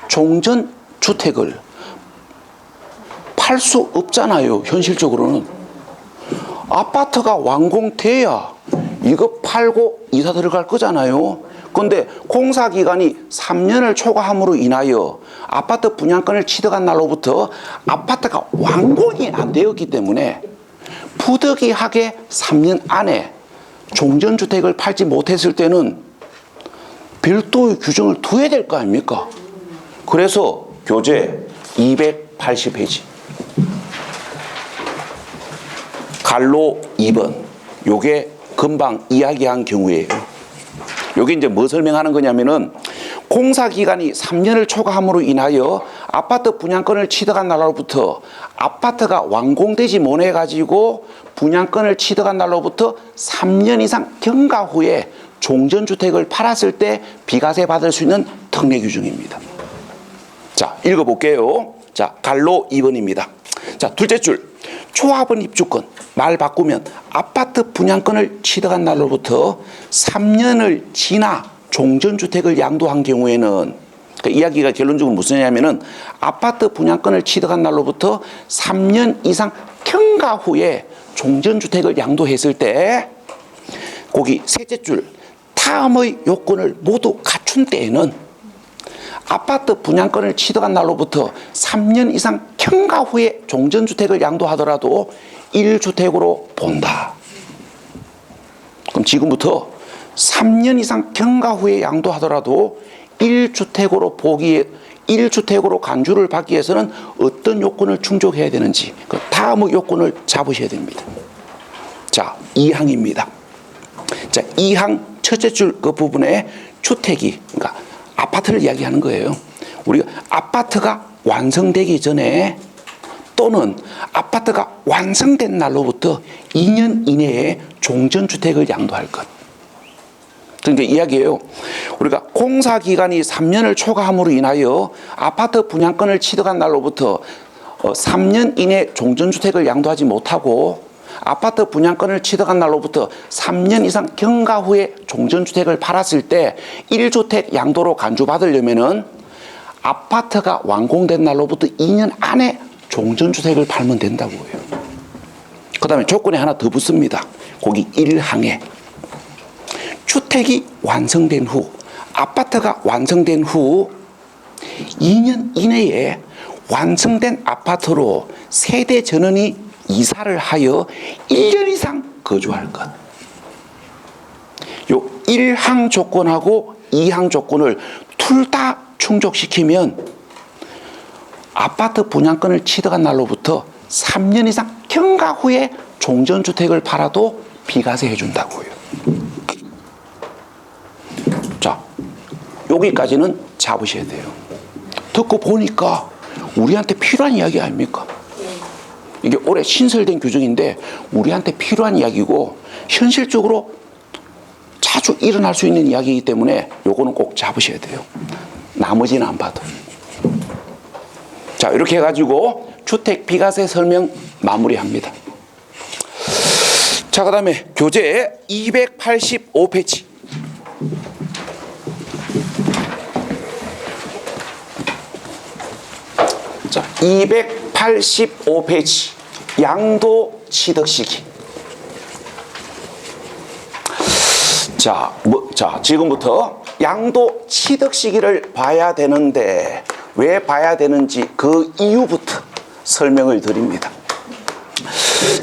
종전주택을 팔 수 없잖아요. 현실적으로는. 아파트가 완공돼야 이거 팔고 이사 들어갈 거잖아요. 그런데 공사기간이 3년을 초과함으로 인하여 아파트 분양권을 취득한 날로부터 아파트가 완공이 안 되었기 때문에 부득이하게 3년 안에 종전주택을 팔지 못했을 때는 별도의 규정을 둬야 될 거 아닙니까? 그래서 교재 280페이지 갈로 2번 요게 금방 이야기한 경우에요. 요게 이제 뭐 설명하는 거냐면은 공사기간이 3년을 초과함으로 인하여 아파트 분양권을 취득한 날로부터 아파트가 완공되지 못해가지고 분양권을 취득한 날로부터 3년 이상 경과 후에 종전주택을 팔았을 때 비과세 받을 수 있는 특례 규정입니다. 자, 읽어볼게요. 자, 갈로 2번입니다. 자, 둘째 줄. 초합원 입주권. 말 바꾸면 아파트 분양권을 취득한 날로부터 3년을 지나 종전주택을 양도한 경우에는 그 이야기가 결론적으로 무슨 얘기냐면은 아파트 분양권을 취득한 날로부터 3년 이상 경과 후에 종전주택을 양도했을 때 거기 셋째 줄 다음의 요건을 모두 갖춘 때에는 아파트 분양권을 취득한 날로부터 3년 이상 경과 후에 종전주택을 양도하더라도 1주택으로 본다. 그럼 지금부터 3년 이상 경과 후에 양도하더라도 1주택으로 보기에 1주택으로 간주를 받기 위해서는 어떤 요건을 충족해야 되는지 그 다음의 요건을 잡으셔야 됩니다. 자, 2항입니다. 자, 2항 첫째 줄 그 부분에 주택이, 그러니까 아파트를 이야기하는 거예요. 우리가 아파트가 완성되기 전에 또는 아파트가 완성된 날로부터 2년 이내에 종전주택을 양도할 것. 그러니까 이야기예요. 우리가 공사 기간이 3년을 초과함으로 인하여 아파트 분양권을 취득한 날로부터 3년 이내 종전주택을 양도하지 못하고 아파트 분양권을 취득한 날로부터 3년 이상 경과 후에 종전주택을 팔았을 때 1주택 양도로 간주받으려면은 아파트가 완공된 날로부터 2년 안에 종전주택을 팔면 된다고요. 그 다음에 조건이 하나 더 붙습니다. 거기 1항에 주택이 완성된 후, 아파트가 완성된 후 2년 이내에 완성된 아파트로 세대 전원이 이사를 하여 1년 이상 거주할 것. 요 1항 조건하고 2항 조건을 둘 다 충족시키면 아파트 분양권을 취득한 날로부터 3년 이상 경과 후에 종전주택을 팔아도 비과세 해준다고요. 자, 여기까지는 잡으셔야 돼요. 듣고 보니까 우리한테 필요한 이야기 아닙니까? 이게 올해 신설된 규정인데 우리한테 필요한 이야기고 현실적으로 자주 일어날 수 있는 이야기이기 때문에 요거는 꼭 잡으셔야 돼요. 나머지는 안 봐도. 자, 이렇게 해가지고 주택 비과세 설명 마무리합니다. 자, 그 다음에 교재 285페이지. 자, 285페이지. 양도 취득 시기. 자, 지금부터 양도 취득 시기를 봐야 되는데 왜 봐야 되는지 그 이유부터 설명을 드립니다.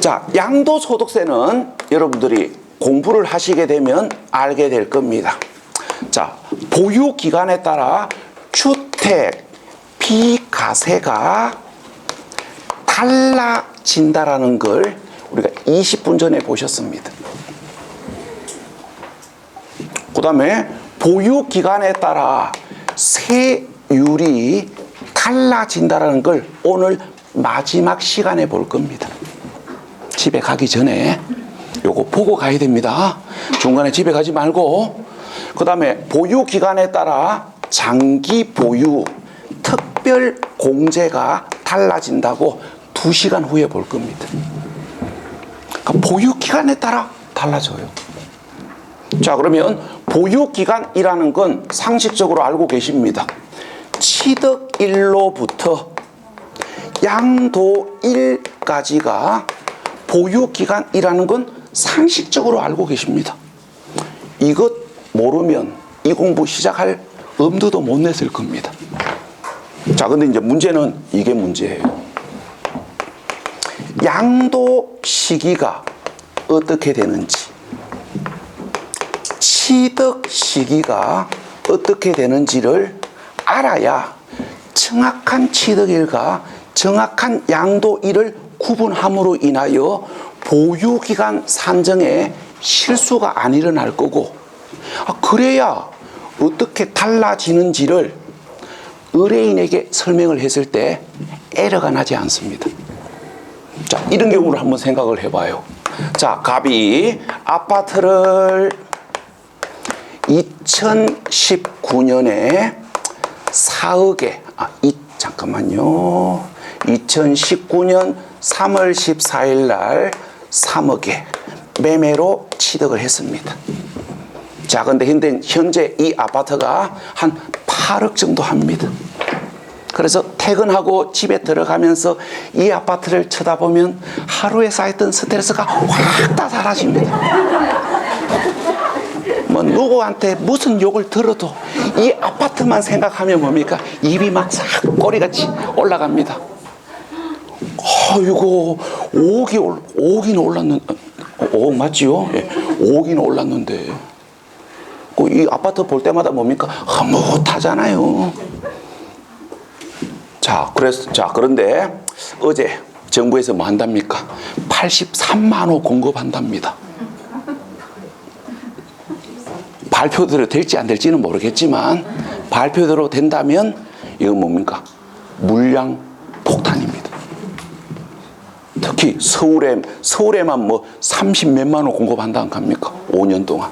자, 양도소득세는 여러분들이 공부를 하시게 되면 알게 될 겁니다. 자, 보유 기간에 따라 주택 비과세가 달라진다라는 걸 우리가 20분 전에 보셨습니다. 그 다음에 보유 기간에 따라 세율이 달라진다는 걸 오늘 마지막 시간에 볼 겁니다. 집에 가기 전에 요거 보고 가야 됩니다. 중간에 집에 가지 말고. 그 다음에 보유 기간에 따라 장기 보유 특별 공제가 달라진다고 2시간 후에 볼 겁니다. 그러니까 보유 기간에 따라 달라져요. 자, 그러면 보유 기간이라는 건 상식적으로 알고 계십니다. 취득일로부터 양도일까지가 보유 기간이라는 건 상식적으로 알고 계십니다. 이것 모르면 이 공부 시작할 엄두도 못 냈을 겁니다. 자, 근데 이제 문제는 이게 문제예요. 양도 시기가 어떻게 되는지, 취득 시기가 어떻게 되는지를 알아야 정확한 취득일과 정확한 양도일을 구분함으로 인하여 보유기간 산정에 실수가 안 일어날 거고, 그래야 어떻게 달라지는지를 의뢰인에게 설명을 했을 때 에러가 나지 않습니다. 자, 이런 경우를 한번 생각을 해봐요. 자, 갑이 아파트를 2019년에 4억에, 잠깐만요. 2019년 3월 14일 날 3억에 매매로 취득을 했습니다. 자, 근데 현재 이 아파트가 한 8억 정도 합니다. 그래서 퇴근하고 집에 들어가면서 이 아파트를 쳐다보면 하루에 쌓였던 스트레스가 확 다 사라집니다. 뭐 누구한테 무슨 욕을 들어도 이 아파트만 생각하면 뭡니까? 입이 막 싹 꼬리같이 올라갑니다. 이거 5억이나 올랐는데, 5억 맞지요? 예, 5억이나 올랐는데 이 아파트 볼 때마다 뭡니까? 흐뭇하잖아요. 그런데 어제 정부에서 뭐 한답니까? 83만 호 공급한답니다. 발표대로 될지 안 될지는 모르겠지만 발표대로 된다면 이건 뭡니까? 물량 폭탄입니다. 특히 서울에만 뭐 30몇만 호 공급한다는 겁니까? 5년 동안.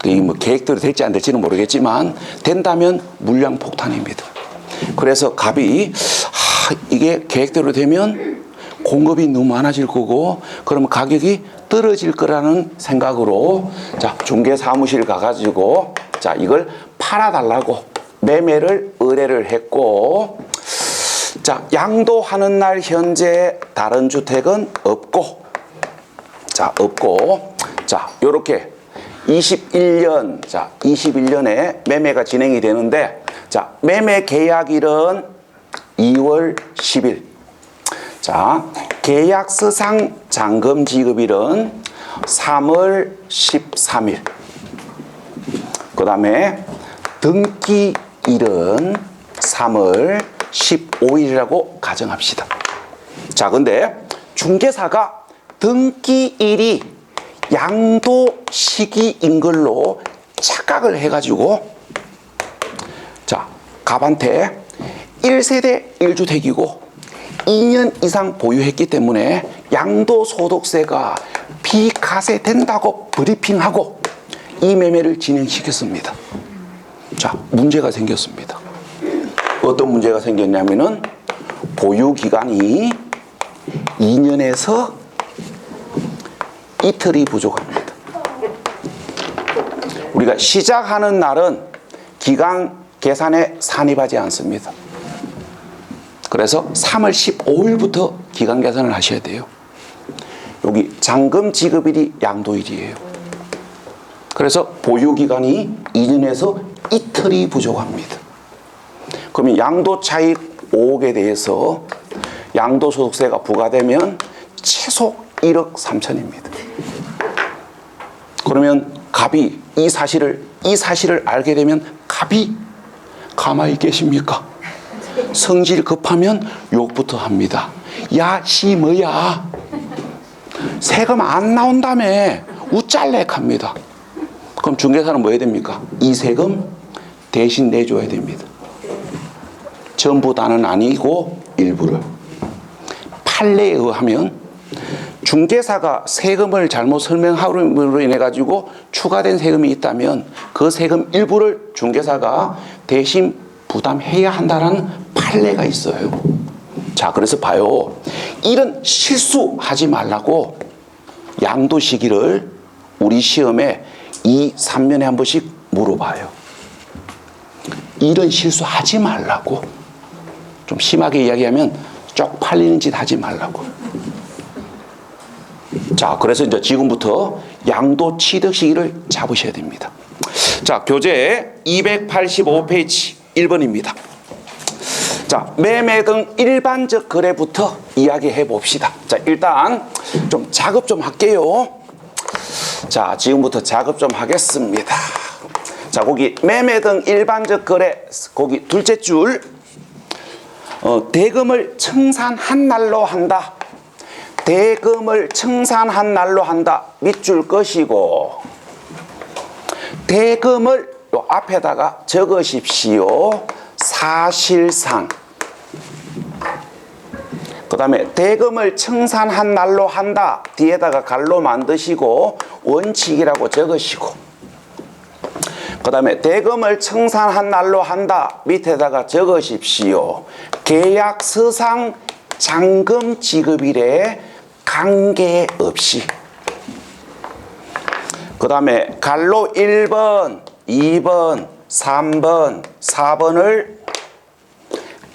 이 뭐 계획대로 될지 안 될지는 모르겠지만 된다면 물량 폭탄입니다. 그래서 갑이 이게 계획대로 되면 공급이 너무 많아질 거고 그러면 가격이 떨어질 거라는 생각으로 자 중개사무실 가가지고 자 이걸 팔아달라고 매매를 의뢰를 했고 자 양도하는 날 현재 다른 주택은 없고 자 없고 자 요렇게 21년에 매매가 진행이 되는데 자 매매 계약일은 2월 10일 자 계약서상 잔금 지급일은 3월 13일 그 다음에 등기일은 3월 15일이라고 가정합시다. 자 근데 중개사가 등기일이 양도 시기인 걸로 착각을 해가지고 자 갑한테 1세대 1주택이고 2년 이상 보유했기 때문에 양도소득세가 비과세된다고 브리핑하고 이 매매를 진행시켰습니다. 자 문제가 생겼습니다. 어떤 문제가 생겼냐면은 보유기간이 2년에서 이틀이 부족합니다. 우리가 시작하는 날은 기간 계산에 산입하지 않습니다. 그래서 3월 15일부터 기간 계산을 하셔야 돼요. 여기 잔금 지급일이 양도일이에요. 그래서 보유기간이 2년에서 이틀이 부족합니다. 그러면 양도차익 5억에 대해서 양도소득세가 부과되면 최소 1억 3천입니다. 그러면 갑이 이 사실을 알게 되면 갑이 가만히 계십니까? 성질 급하면 욕부터 합니다. 야, 씨 뭐야? 세금 안 나온다며 우짤렉 합니다. 그럼 중개사는 뭐 해야 됩니까? 이 세금 대신 내줘야 됩니다. 전부 다는 아니고 일부를. 판례에 의하면 중개사가 세금을 잘못 설명함으로 인해 가지고 추가된 세금이 있다면 그 세금 일부를 중개사가 대신 부담해야 한다는 판례가 있어요. 자, 그래서 봐요. 이런 실수하지 말라고 양도 시기를 우리 시험에 2, 3년에 한 번씩 물어봐요. 이런 실수하지 말라고. 좀 심하게 이야기하면 쪽팔리는 짓 하지 말라고. 자, 그래서 이제 지금부터 양도 취득 시기를 잡으셔야 됩니다. 자, 교재 285페이지 1번입니다. 자, 매매 등 일반적 거래부터 이야기해 봅시다. 자, 일단 좀 작업 좀 할게요. 자, 지금부터 작업 좀 하겠습니다. 자, 거기 매매 등 일반적 거래, 거기 둘째 줄, 대금을 청산한 날로 한다. 대금을 청산한 날로 한다. 밑줄 것이고, 대금을 요 앞에다가 적으십시오. 사실상. 그 다음에 대금을 청산한 날로 한다. 뒤에다가 갈로 만드시고 원칙이라고 적으시고, 그 다음에 대금을 청산한 날로 한다. 밑에다가 적으십시오. 계약서상 잔금 지급일에 관계없이. 그 다음에 갈로 1번, 2번, 3번, 4번을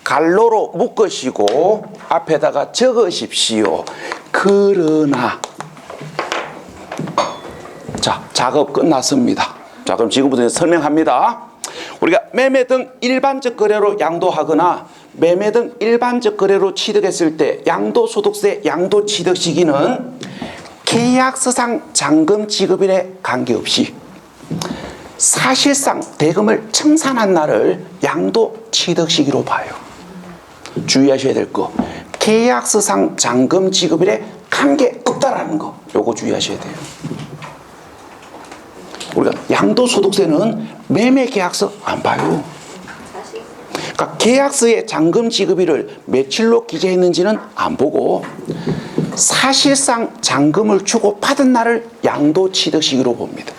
갈로로 묶으시고 앞에다가 적으십시오. 그러나. 자, 작업 끝났습니다. 자, 그럼 지금부터 설명합니다. 우리가 매매 등 일반적 거래로 양도하거나 매매 등 일반적 거래로 취득했을 때 양도소득세 양도 취득 시기는 계약서상 잔금 지급일에 관계없이 사실상 대금을 청산한 날을 양도 취득 시기로 봐요. 주의하셔야 될 거, 계약서상 잔금 지급일에 관계 없다라는 거, 요거 주의하셔야 돼요. 우리가 양도소득세는 매매계약서 안 봐요. 그러니까 계약서에 잔금 지급일을 며칠로 기재했는지는 안 보고 사실상 잔금을 주고 받은 날을 양도취득시기로 봅니다.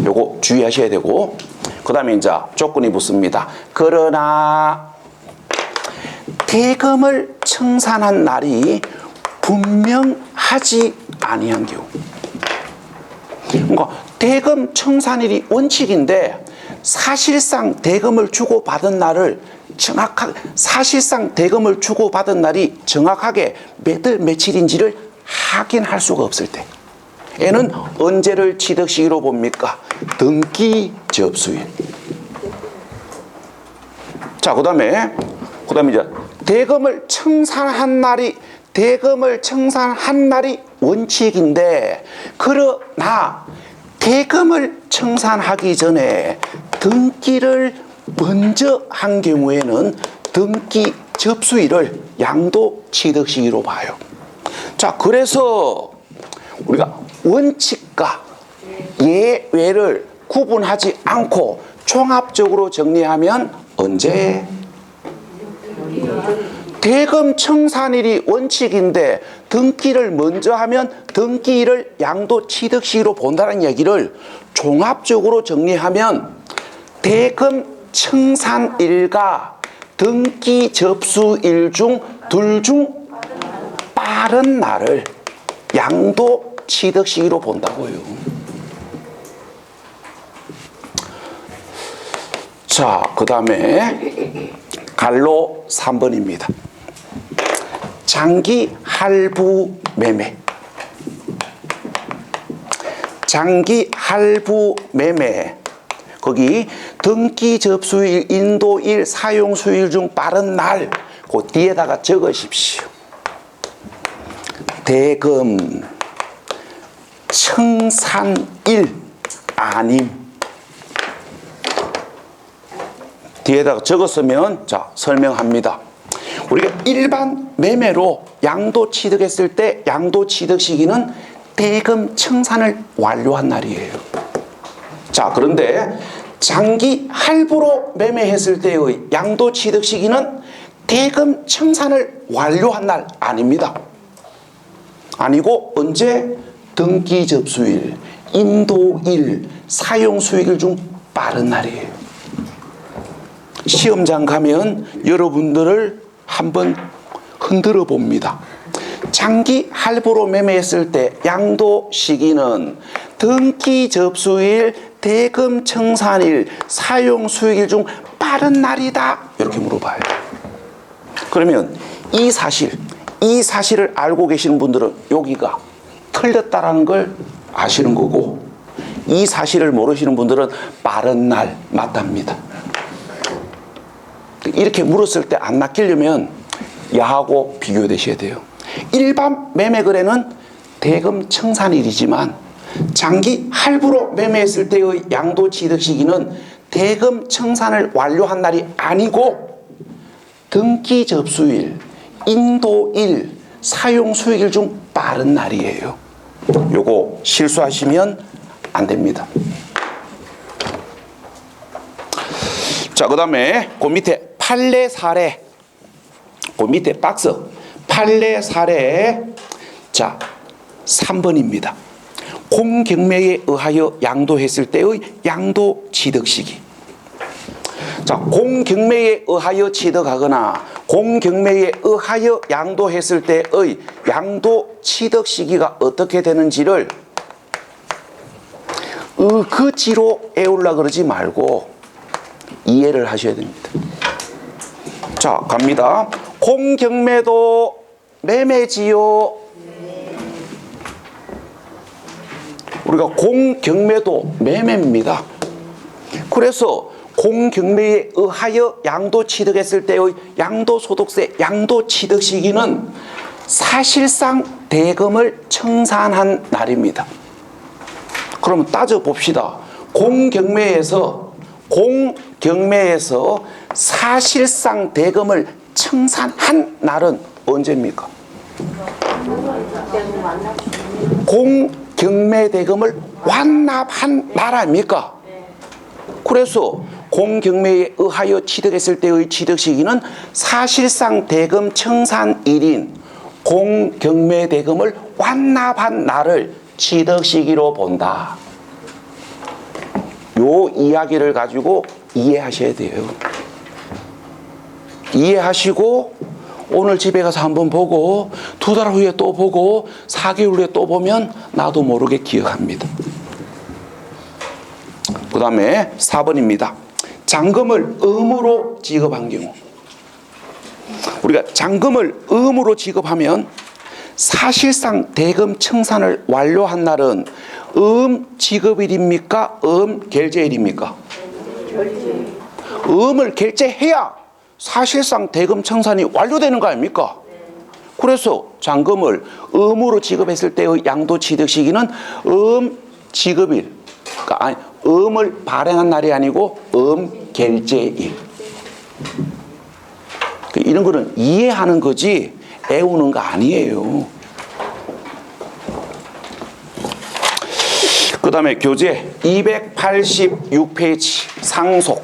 요거 주의하셔야 되고, 그 다음에 이제 조건이 붙습니다. 그러나 대금을 청산한 날이 분명하지 아니한 경우, 그러니까 대금 청산일이 원칙인데 사실상 대금을 주고 받은 날을 정확하게, 사실상 대금을 주고 받은 날이 정확하게 몇 월 며칠인지를 확인할 수가 없을 때, 얘는 언제를 취득시기로 봅니까? 등기 접수일. 자, 그다음에 이제 대금을 청산한 날이 원칙인데, 그러나 대금을 청산하기 전에 등기를 먼저 한 경우에는 등기 접수일을 양도취득시기로 봐요. 자, 그래서 우리가 원칙과 예외를 구분하지 않고 종합적으로 정리하면 언제? 대금 청산일이 원칙인데 등기를 먼저 하면 등기일을 양도취득시기로 본다는 얘기를 종합적으로 정리하면 대금 청산일과 등기 접수일 중 둘 중 빠른 날을 양도취득시기로 본다고요. 자, 그 다음에 갈로 3번입니다. 장기 할부 매매. 장기 할부 매매. 거기 등기 접수일, 인도일, 사용 수일 중 빠른 날, 그 뒤에다가 적으십시오. 대금 청산일 아님. 뒤에다가 적었으면, 자, 설명합니다. 우리가 일반 매매로 양도취득했을 때 양도취득 시기는 대금 청산을 완료한 날이에요. 자, 그런데 장기 할부로 매매했을 때의 양도취득 시기는 대금 청산을 완료한 날 아닙니다. 아니고 언제? 등기 접수일, 인도일, 사용 수익일 중 빠른 날이에요. 시험장 가면 여러분들을 한번 흔들어 봅니다. 장기 할부로 매매했을 때 양도 시기는 등기 접수일, 대금 청산일, 사용 수익일 중 빠른 날이다, 이렇게 물어봐요. 그러면 이 사실을 알고 계시는 분들은 여기가 틀렸다라는 걸 아시는 거고, 이 사실을 모르시는 분들은 빠른 날 맞답니다. 이렇게 물었을 때 안 낚이려면 야하고 비교되셔야 돼요. 일반 매매 거래는 대금 청산일이지만 장기 할부로 매매했을 때의 양도취득 시기는 대금 청산을 완료한 날이 아니고 등기 접수일, 인도일, 사용 수익일 중 빠른 날이에요. 요거 실수하시면 안 됩니다. 자, 그 다음에 그 밑에 판례 사례, 그 밑에 박스 판례 사례, 자, 3번입니다. 공경매에 의하여 양도했을 때의 양도 취득 시기. 자, 공경매에 의하여 취득하거나 공경매에 의하여 양도했을 때의 양도 취득 시기가 어떻게 되는지를 의그지로 애우려 그러지 말고 이해를 하셔야 됩니다. 자, 갑니다. 공경매도 매매지요. 우리가 공경매도 매매입니다. 그래서 공경매에 의하여 양도 취득했을 때의 양도소득세 양도 취득 시기는 사실상 대금을 청산한 날입니다. 그러면 따져봅시다. 공경매에서 사실상 대금을 청산한 날은 언제입니까? 공경매대금을 완납한 날 아닙니까? 그래서 공경매에 의하여 취득했을 때의 취득 시기는 사실상 대금 청산일인 공경매대금을 완납한 날을 취득 시기로 본다. 요 이야기를 가지고 이해하셔야 돼요. 이해하시고 오늘 집에 가서 한번 보고 2달 후에 또 보고 4개월 후에 또 보면 나도 모르게 기억합니다. 그 다음에 4번입니다. 잔금을 의무로 지급한 경우. 우리가 잔금을 의무로 지급하면 사실상 대금 청산을 완료한 날은 지급일입니까? 결제일입니까? 음을 결제해야 사실상 대금 청산이 완료되는 거 아닙니까? 그래서 잔금을 의무로 지급했을 때의 양도 취득 시기는 지급일, 그러니까 아니, 음을 발행한 날이 아니고 결제일. 이런 거는 이해하는 거지 애우는 거 아니에요. 그 다음에 교재 286페이지 상속.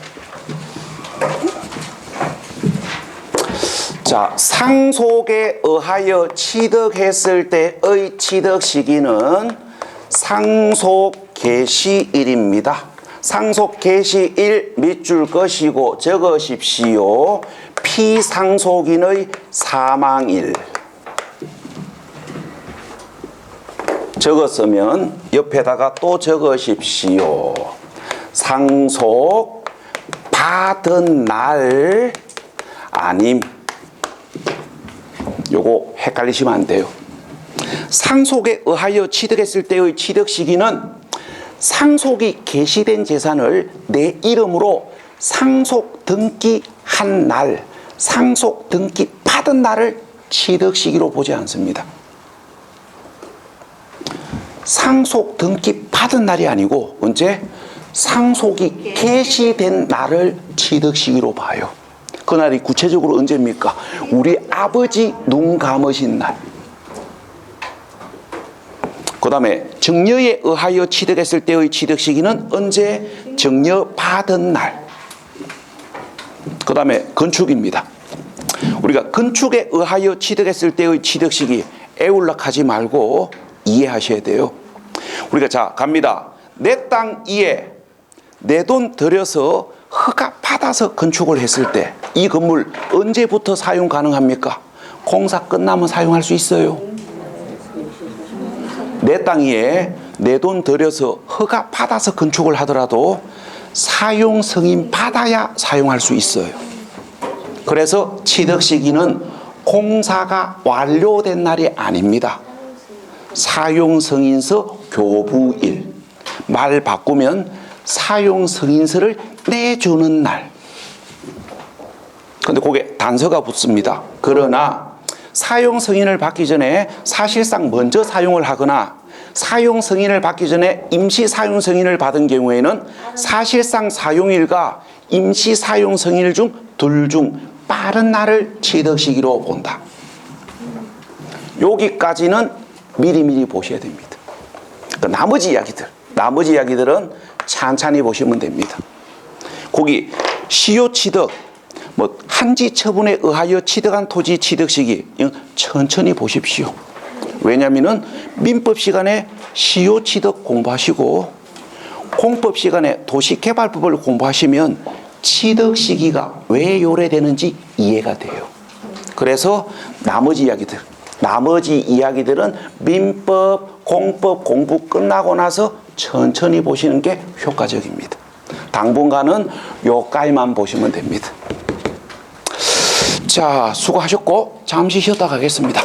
자, 상속에 의하여 취득했을 때의 취득 시기는 상속 개시일입니다. 상속 개시일 밑줄 것이고 적으십시오. 피상속인의 사망일. 적었으면 옆에다가 또 적으십시오. 상속 받은 날 아님. 요거 헷갈리시면 안 돼요. 상속에 의하여 취득했을 때의 취득 시기는 상속이 개시된 재산을 내 이름으로 상속 등기한 날, 상속 등기 받은 날을 취득 시기로 보지 않습니다. 상속 등기 받은 날이 아니고 언제? 상속이 개시된 날을 취득 시기로 봐요. 그날이 구체적으로 언제입니까? 우리 아버지 눈 감으신 날. 그 다음에 증여에 의하여 취득했을 때의 취득 시기는 언제? 증여받은 날. 그 다음에 건축입니다. 우리가 건축에 의하여 취득했을 때의 취득 시기 애울락하지 말고 이해하셔야 돼요. 우리가 자 갑니다. 내 땅 이에 내 돈 들여서 허가 받아서 건축을 했을 때 이 건물 언제부터 사용 가능합니까? 공사 끝나면 사용할 수 있어요. 내 땅 위에 내 돈 들여서 허가 받아서 건축을 하더라도 사용 승인 받아야 사용할 수 있어요. 그래서 취득 시기는 공사가 완료된 날이 아닙니다. 사용 승인서 교부일. 말 바꾸면 사용 승인서를 내주는 날. 근데 거기에 단서가 붙습니다. 그러나 사용 승인을 받기 전에 사실상 먼저 사용을 하거나 사용 승인을 받기 전에 임시 사용 승인을 받은 경우에는 사실상 사용일과 임시 사용 승인일 중 둘 중 빠른 날을 취득 시기로 본다. 여기까지는 미리미리 보셔야 됩니다. 나머지 이야기들은 찬찬히 보시면 됩니다. 거기 시효 취득, 한지 처분에 의하여 취득한 토지 취득 시기 천천히 보십시오. 왜냐하면 민법 시간에 시효 취득 공부하시고 공법 시간에 도시개발법을 공부하시면 취득 시기가 왜 요래되는지 이해가 돼요. 그래서 나머지 이야기들은 민법, 공법 공부 끝나고 나서 천천히 보시는 게 효과적입니다. 당분간은 요까지만 보시면 됩니다. 자, 수고하셨고 잠시 쉬었다 가겠습니다.